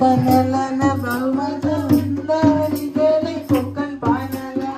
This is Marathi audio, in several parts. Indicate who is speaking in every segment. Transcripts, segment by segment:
Speaker 1: पाण्याला ना भाऊ माझा उंदारी गेले कोकण पाण्याला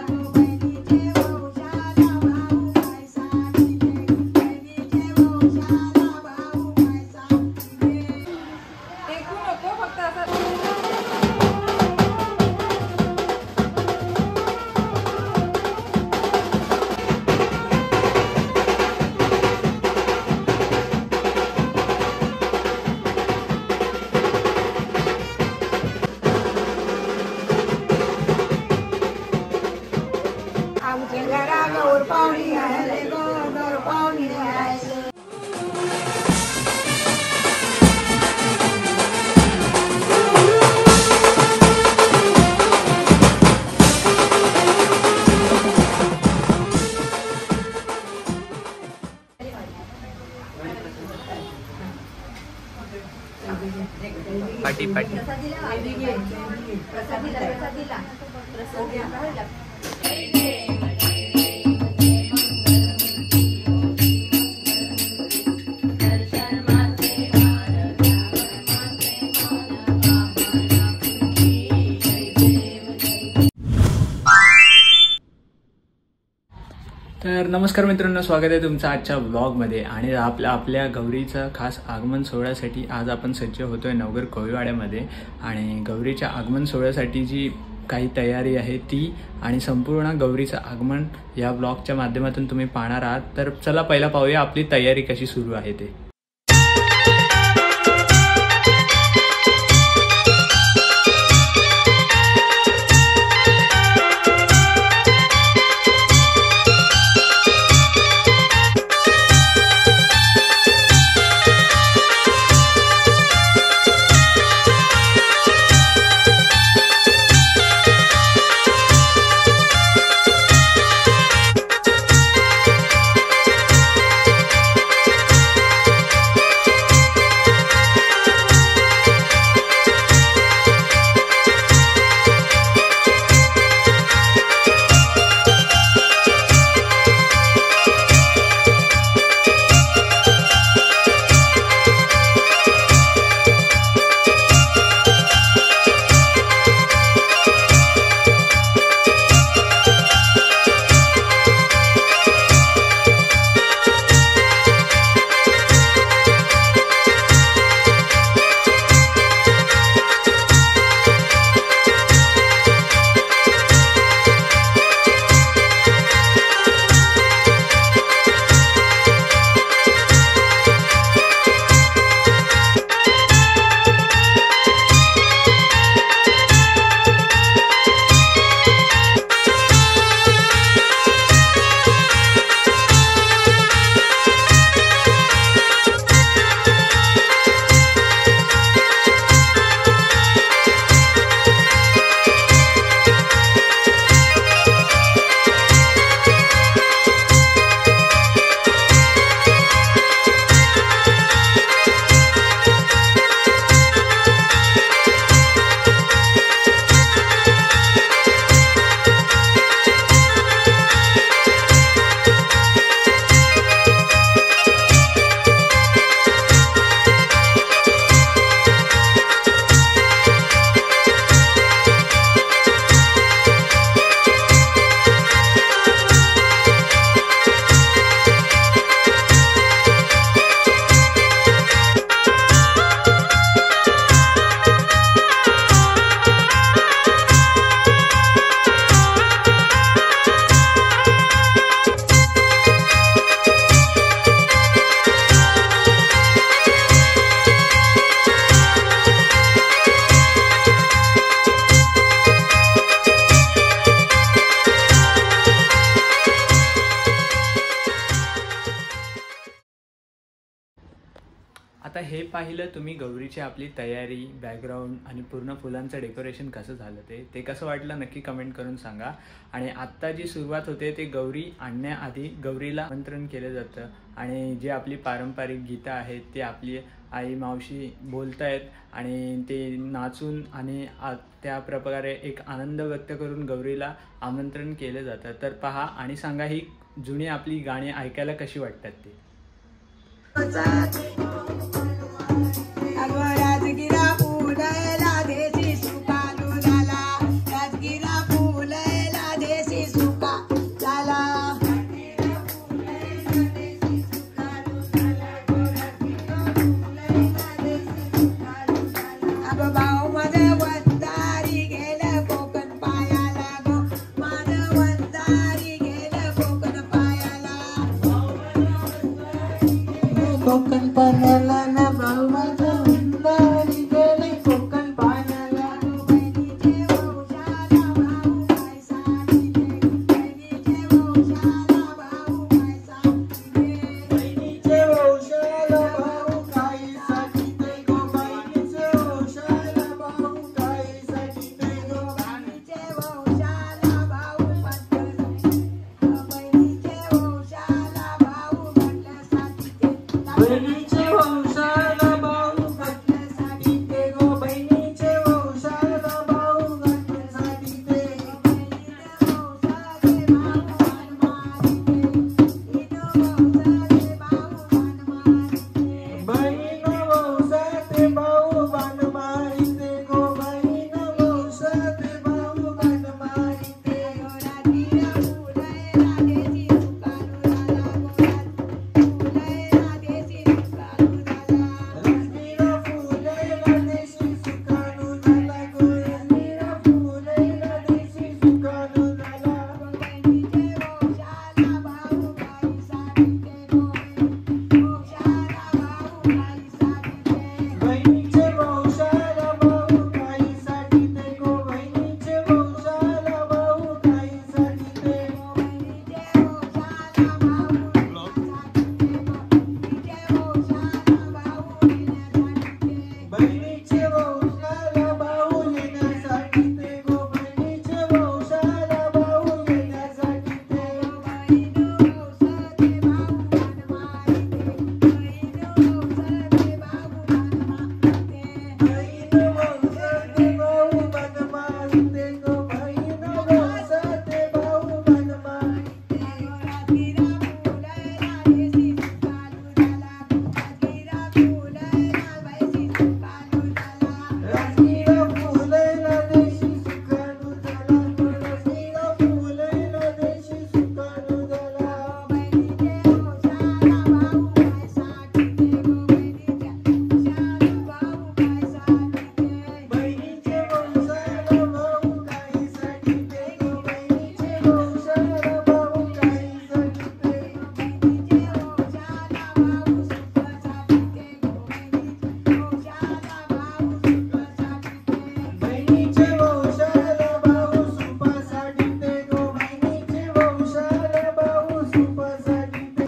Speaker 2: पाटी पाटी तर नमस्कार मित्रांनो, स्वागत आहे तुमचं आजच्या ब्लॉगमध्ये. आणि आपल्या गौरीचं खास आगमन सोहळ्यासाठी आज आपण सज्ज होतोय नवघर कोळीवाड्यामध्ये. आणि गौरीच्या आगमन सोहळ्यासाठी जी काही तयारी आहे ती आणि संपूर्ण गौरीचं आगमन या ब्लॉगच्या माध्यमातून तुम्ही पाहणार आहात. तर चला पहिला पाहूया आपली तयारी कशी सुरू आहे ते. आता हे पाहिलं तुम्ही गौरीची आपली तयारी, बॅकग्राऊंड आणि पूर्ण फुलांचं डेकोरेशन कसं झालं ते कसं वाटलं नक्की कमेंट करून सांगा. आणि आत्ता जी सुरुवात होते ते गौरी आणण्याआधी गौरीला आमंत्रण केलं जातं आणि जी आपली पारंपरिक गीतं आहेत ते आपली आई मावशी बोलतायत आणि ते नाचून आणि त्या प्रकारे एक आनंद व्यक्त करून गौरीला आमंत्रण केलं जातं. तर पहा आणि सांगा ही जुनी आपली गाणी ऐकायला कशी वाटतात ते.
Speaker 1: राजगिरा उडायला कोकण पाण्याला ना भाऊ माझा उंदारी गेले कोकण पाण्याला बहिणीचे वंशाला भाऊ काय सांगितले बहिणीचे वंशाला भाऊ काय सांगितले बहिणीचे वंशाला भाऊ काय सांगितले गो बहिणीचे वंशाला भाऊ काय सांगितले गो बहिणीचे वंशाला भाऊ बहिणीचे वंशाला भाऊ घटण्यासाठी ते गो बहिणीचे वंशाला भाऊ घटण्यासाठी ते बहीण वंशाचे भाऊ बाण मारिते गो बहीण वंशाचे भाऊ बाण मारिते बहिणीचे वंशाला भाऊ काहीसाठी ते गो बहिणीचे वंशाला भाऊ काहीसाठी ते बहिणीचे वंशाला भाऊ येण्यासाठी ते गो बहिणीचे वंशाला भाऊ येण्यासाठी ते बहीण वंशाचे भाऊ बाण मारिते गो बहीण वंशाचे भाऊ बाण मारिते राजगिरा फुलेला देशी सुखानु झाला राजगिरा फुलेला देशी सुखानु झाला बहिणीचे वंशाला भाऊ काहीसाठी ते गो बहिणीचे वंशाला भाऊ काहीसाठी ते बहिणीचे वंशाला भाऊ सुपासाठी ते गो बहिणीचे वंशाला भाऊ सुपासाठी ते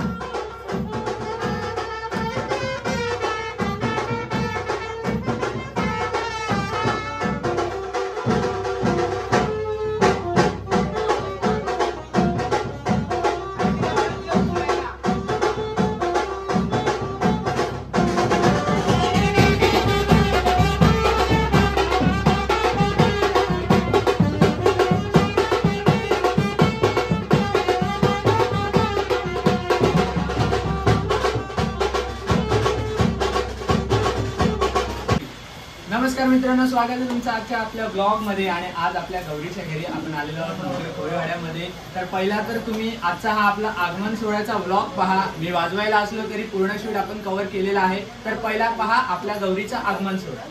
Speaker 2: नमस्कार मित्रांनो, स्वागत आहे तुमचं आजच्या आपल्या ब्लॉग मध्ये. आणि आज आपल्या गौरीच्या घरी आपण आलेलो आहोत कोळीवाड्यामध्ये. तर पहिला तर तुम्ही आजचा हा आपला आगमन सोहळ्याचा ब्लॉग पहा. मी वाजवायला असलो तरी पूर्ण शूट आपण कव्हर केलेला आहे. तर पहिला पहा आपल्या गौरीचा आगमन सोहळा.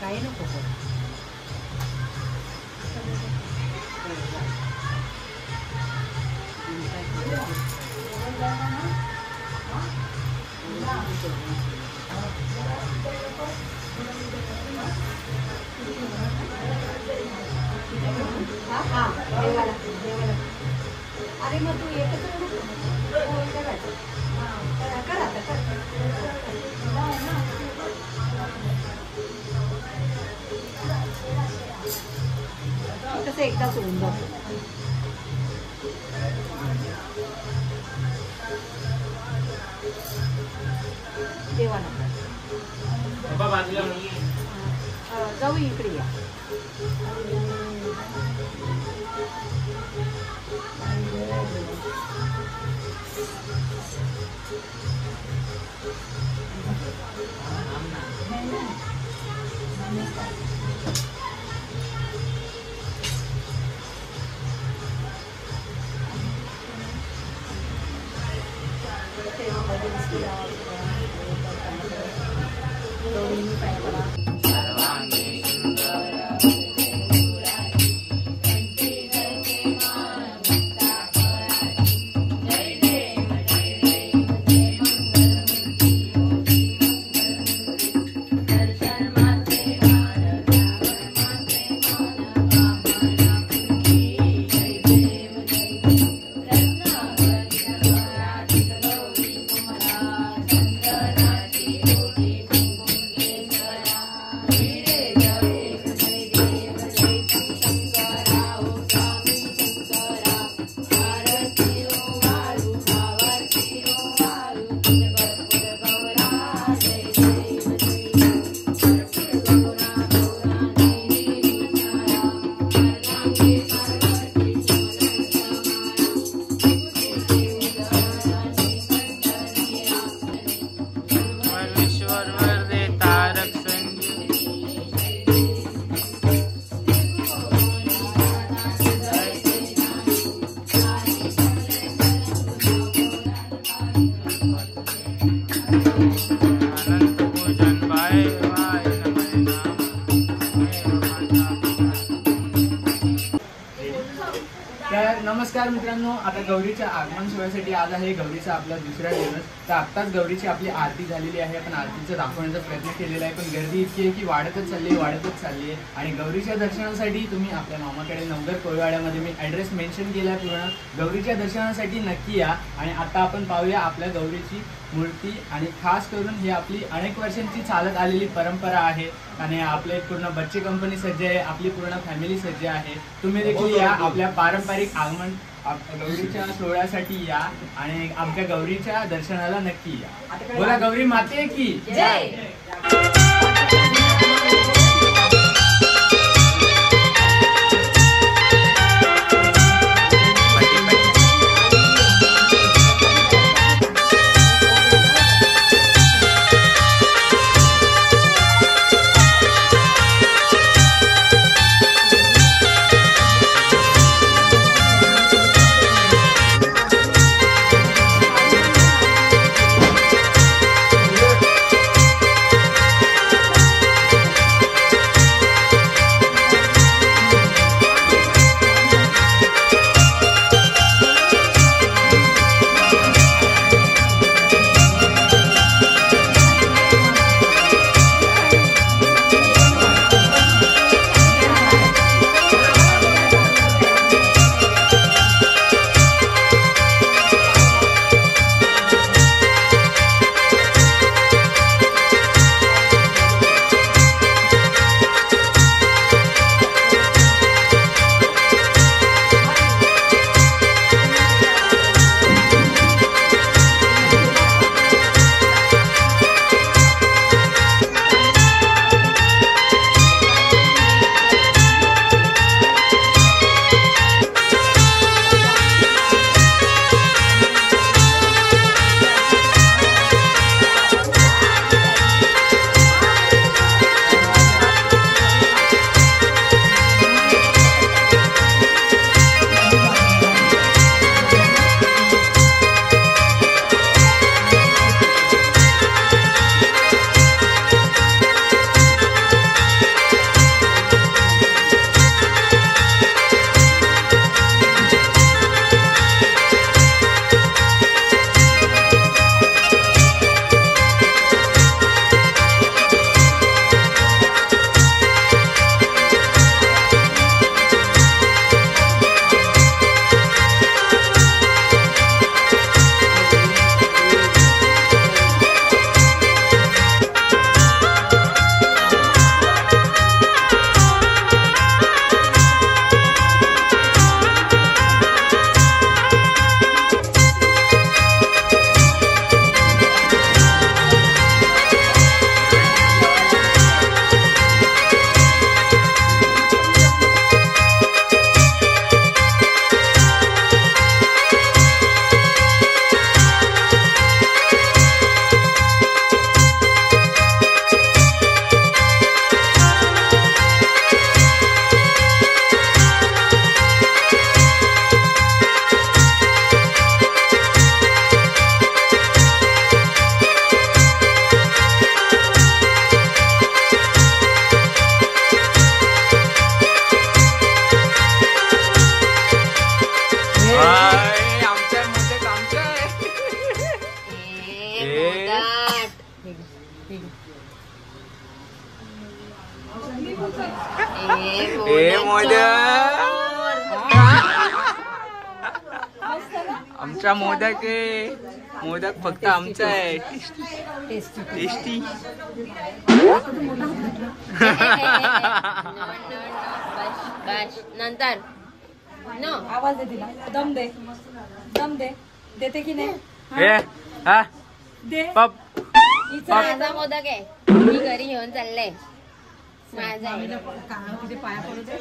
Speaker 1: काही नको अरे मग तू एकच कर आता कसं एकदाच होऊन जातो. देवाला जाऊ इकडे या.
Speaker 2: नमस्कार मित्रांनो, आता गौरीच्या आगमन सोहळ्यासाठी आज आहे गौरीचा आपला दुसरा दिवस. तर आत्ताच गौरीची आपली आरती झालेली आहे. आपण आरतीचं दाखवण्याचा प्रयत्न केलेला आहे, पण गर्दी इतकी आहे की वाढतच चालली आहे. आणि गौरीच्या दर्शनासाठी तुम्ही आपल्या मामाकडे नवघर कोळीवाड्यामध्ये मी ॲड्रेस मेन्शन केला आहे पूर्ण. गौरीच्या दर्शनासाठी नक्की या. आणि आता आपण पाहूया आपल्या गौरीची मूर्ती. आणि खास करून ही आपली अनेक वर्षांची चालत आलेली परंपरा आहे. आणि आपले पूर्ण बच्चे कंपनी सज्ज आहे, आपली पूर्ण फॅमिली सज्ज आहे. तुम्ही देखील या आपल्या पारंपरिक आगमन गौरीच्या सोहळ्यासाठी या आणि आमच्या गौरीच्या दर्शनाला नक्की या. बोला गौरी माते की जय. ए मोदक आमचा मोदक आहे. मोदक फक्त आमचा आहे. टेस्टी.
Speaker 3: नंतर नो
Speaker 4: आवाज दे तिला. दम दे. दम दे. देते की नाही? दे.
Speaker 2: पप
Speaker 3: माझा मोदक आहे. मी घरी घेऊन चालले. माझा आहे.
Speaker 4: तुझे पाया पडू दे.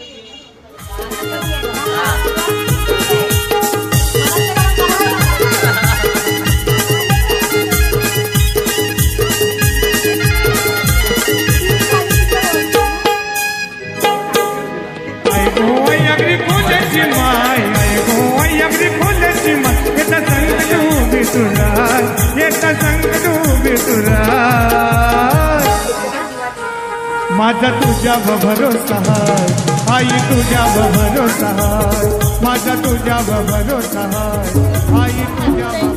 Speaker 1: माझा तुझ्यावर भरोसा हाय आई, तुझ्यावर भरोसा हाय. माझा तुझ्यावर भरोसा हाय आई, तुझ्यावर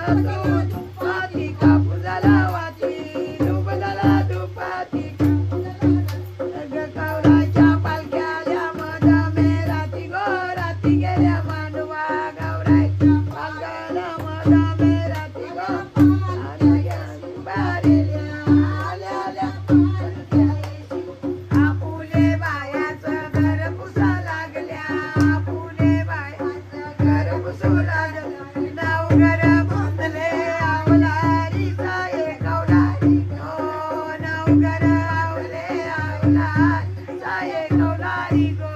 Speaker 1: दुपाती कापूर झाला वाती धूप झाला दुपाती गौराच्या पालख्या आल्या मध मेराती गो राती गेल्या मांडवा गौराच्या पालख्याला मध मेराती गो फुले बायाचं घर पुसा लागल्या फुले बायाचं घर पुसू लागल्या नाव घर बांधले आवलारी साये कवलारी हो नाव घर आवले आवलारी साये कवलारी गो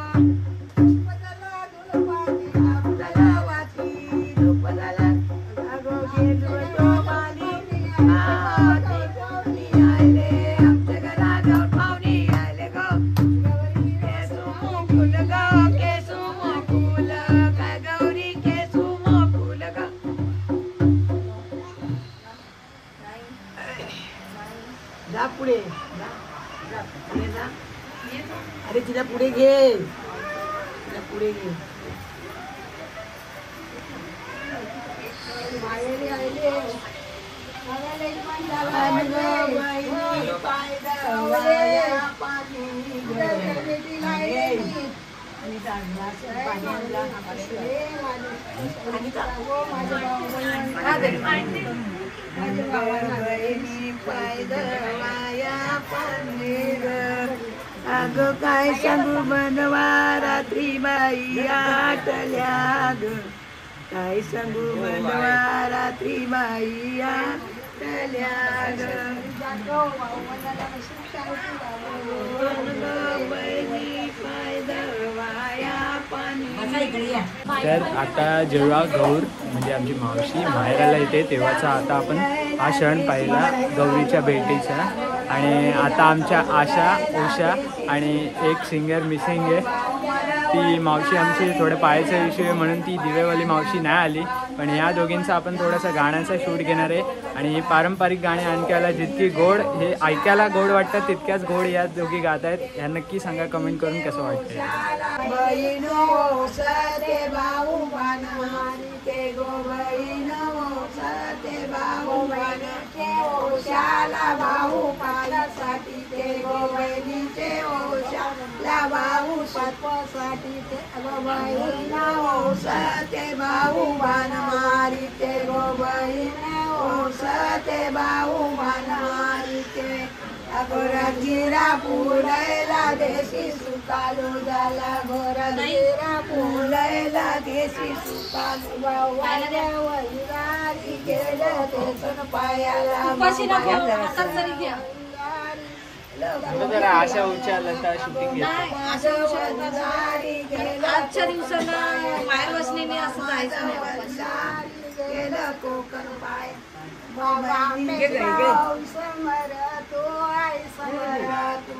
Speaker 1: धूपदला वाती धूपदला अगो गेलो तो माली आती गौरी आले आमच्या घरात पाहुणे आले गो केसू मोकुल गो केसू मोकुल काय गौरी केसू मोकुल गो जा पुढे जा पुढे जा अरे तिला पुढे घे तिला पुढे घे माहेरी आले अगं काय सांगू बनवा रात्री बाई आटल्या ग काय सांगू बनवा रात्री बाई आटल्या ग
Speaker 2: तर आता जेव्हा गौर म्हणजे आमची मावशी माहेराला येते तेव्हाचा आता आपण हा क्षण पाहिला गौरीच्या भेटीचा. आणि आता आमच्या आशा उषा आणि एक सिंगर मिसिंग आहे. ती मावशी आमची थोडे पायाचा इश्यू आहे म्हणून ती दिवेवाली मावशी नाही आली. पण या दोघींचा आपण थोडासा गाण्याचा शूट घेणार आहे. आणि ही पारंपरिक गाणी आणखी जितकी गोड हे ऐकायला गोड वाटतात तितक्याच गोड या दोघी गात आहेत. ह्या नक्की सांगा कमेंट करून कसं वाटतंय.
Speaker 1: भाऊ पालासाठी ते गोवैनीचे ओशाला भाऊ पत्पासाठी ते गोवैना ओसते भाऊ बाण मारी ते गोवैना ओसते भाऊ बाण मारी ते गोरगिरा पुरैला देशी सुकालू झाला गोरगिरा पुरैला देशी सुकालू वावल्या वैरारी गेलं तेचून पायाला
Speaker 2: आशा उच्या लता शूटिंग
Speaker 4: आजच्या दिवसाला बाहेर बसलेली असं जायचं
Speaker 1: गेलं कोकण पाय समर तो आई समर तू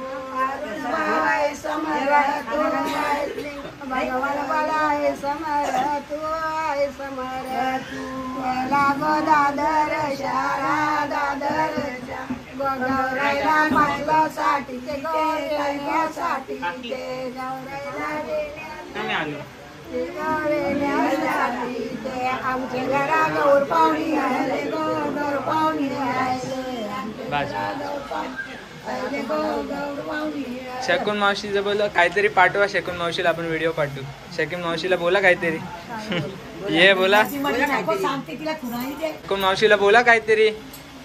Speaker 1: आई समर तू भगवान बाळा समर तू आई समर तू लागो दादर शाळा दादर गौराईला पाहिल्यासाठी ते गौराईसाठी ते गौराईसाठी ते आमच्या घरा गौर पाहुणी आले गौर पाहुणी
Speaker 2: शकून मावशीचं बोला काहीतरी पाठवा. शकून मावशीला आपण व्हिडिओ पाठवू. शकून मावशीला बोला काहीतरी. ये बोला शकून मावशीला बोला काहीतरी.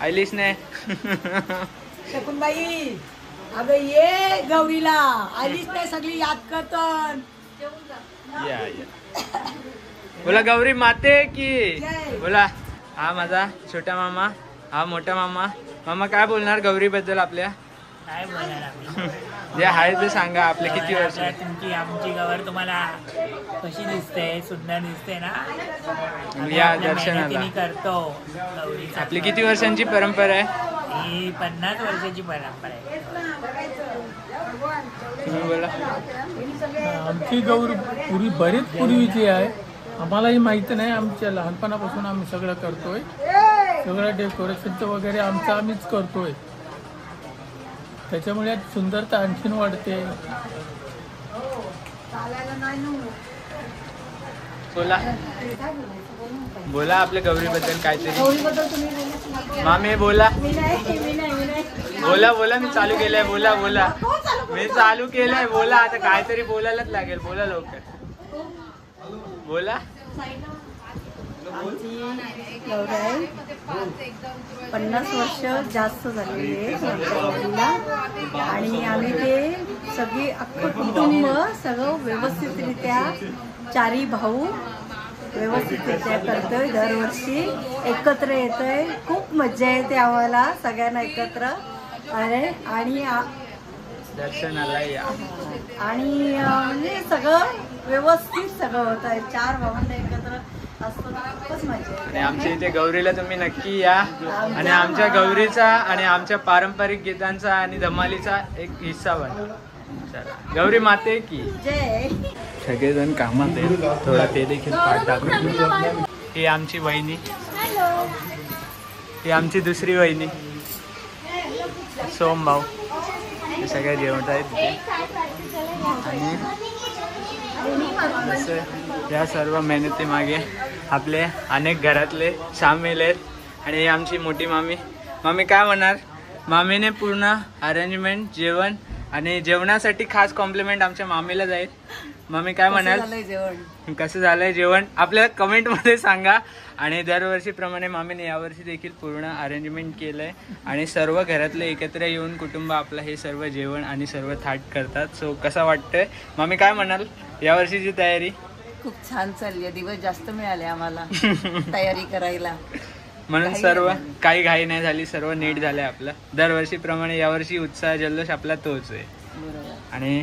Speaker 2: आलीच नाही
Speaker 1: शकुनबाई अगं ये गौरीला आलीच नाही सगळी याद करतात.
Speaker 2: या बोला गौरी माते की बोला. हा माझा छोटा मामा हा मोठा मामा. मामा काय बोलणार गौरी बद्दल आपल्या?
Speaker 5: काय बोलणार आम्ही
Speaker 2: जे आहे ते सांगा. आपले किती वर्ष?
Speaker 5: तुमची आमची गौर तुम्हाला कशी दिसते? सुंदर दिसते ना?
Speaker 2: या दर्शनाला
Speaker 5: करतो गौरी.
Speaker 2: आपली किती वर्षांची परंपरा आहे?
Speaker 5: ही 50 वर्षाची परंपरा आहे.
Speaker 2: तुम्ही बोला.
Speaker 6: आमची गौर बरीच पूर्वीची आहे. आम्हालाही माहिती नाही. आमच्या लहानपणापासून आम्ही सगळं करतोय. सगळं डेकोरेशनचं वगैरे आमचं आम्हीच करतोय. त्याच्यामुळे सुंदरता आणखीन वाढते.
Speaker 2: बोला. बोला आपल्या गौरीबद्दल काहीतरी.
Speaker 4: गौरीबद्दल तुम्ही बोला.
Speaker 2: मामी बोला.
Speaker 4: मी नाही.
Speaker 2: बोला मी चालू केलंय. बोला मी चालू केलंय. बोला आता काहीतरी बोलायलाच लागेल. बोला लवकर. बोला.
Speaker 4: आमची गौरी आहे 50 वर्ष जास्त झालेली आहे आमच्या गौरीला. आणि आम्ही ते सगळी अख्खं कुटुंब सगळं व्यवस्थितरित्या 4 भाऊ व्यवस्थितरित्या करतोय. दरवर्षी एकत्र येतोय. खूप मज्जा येते आम्हाला सगळ्यांना एकत्र. आणि
Speaker 2: दर्शनाला या.
Speaker 4: आणि म्हणजे सगळं व्यवस्थित सगळं होत आहे. 4 भावंड एकत्र असतो खूपच मजा येते.
Speaker 2: आणि आमच्या इथे गौरीला तुम्ही नक्की या आणि आमच्या गौरीचा आणि आमच्या पारंपरिक गीतांचा आणि धमालीचा एक हिस्सा बना. चला गौरी माते की
Speaker 4: जय.
Speaker 2: सगळेजण कामात आहेत. थोडा ते देखील पाठ दाखवतो. ही आमची वहिनी. ही आमची दुसरी वहिनी सोम भाऊ. हे सगळे जेवत आहेत तिथे. आणि जसं या सर्व मेहनतीमागे आपले अनेक घरातले सामील आहेत. आणि ही आमची मोठी मामी काय म्हणणार. मामीने पूर्ण अरेंजमेंट जेवण आणि जेवणासाठी खास कॉम्प्लिमेंट आमच्या मामीला जाईल. मामी काय म्हणाल. कसं झालंय जेवण आपल्याला कमेंटमध्ये सांगा. आणि दरवर्षीप्रमाणे मामीने यावर्षी देखील पूर्ण अरेंजमेंट केलंय. आणि सर्व घरातले एकत्र येऊन कुटुंब आपलं हे सर्व जेवण आणि सर्व थाट करतात. सो कसं वाटतंय मामी काय म्हणाल यावर्षीची तयारी.
Speaker 1: खूप छान चालली आहे. दिवस जास्त मिळाले आम्हाला तयारी करायला.
Speaker 2: म्हणून सर्व काही घाई नाही झाली. सर्व नीट झालंय आपलं. दरवर्षीप्रमाणे यावर्षी उत्साह जल्लोष आपला तोच आहे. आणि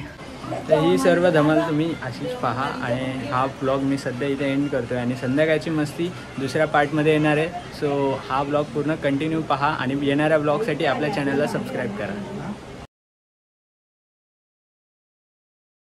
Speaker 2: तर ही सर्व धमाल तुम्ही अशीच पहा. आणि हा ब्लॉग मी सध्या इथे एंड करतोय. आणि संध्याकाळची मस्ती दुसऱ्या पार्टमध्ये येणार आहे. सो हा ब्लॉग पूर्ण कंटिन्यू पहा आणि येणाऱ्या ब्लॉगसाठी आपल्या चॅनलला सबस्क्राईब करा.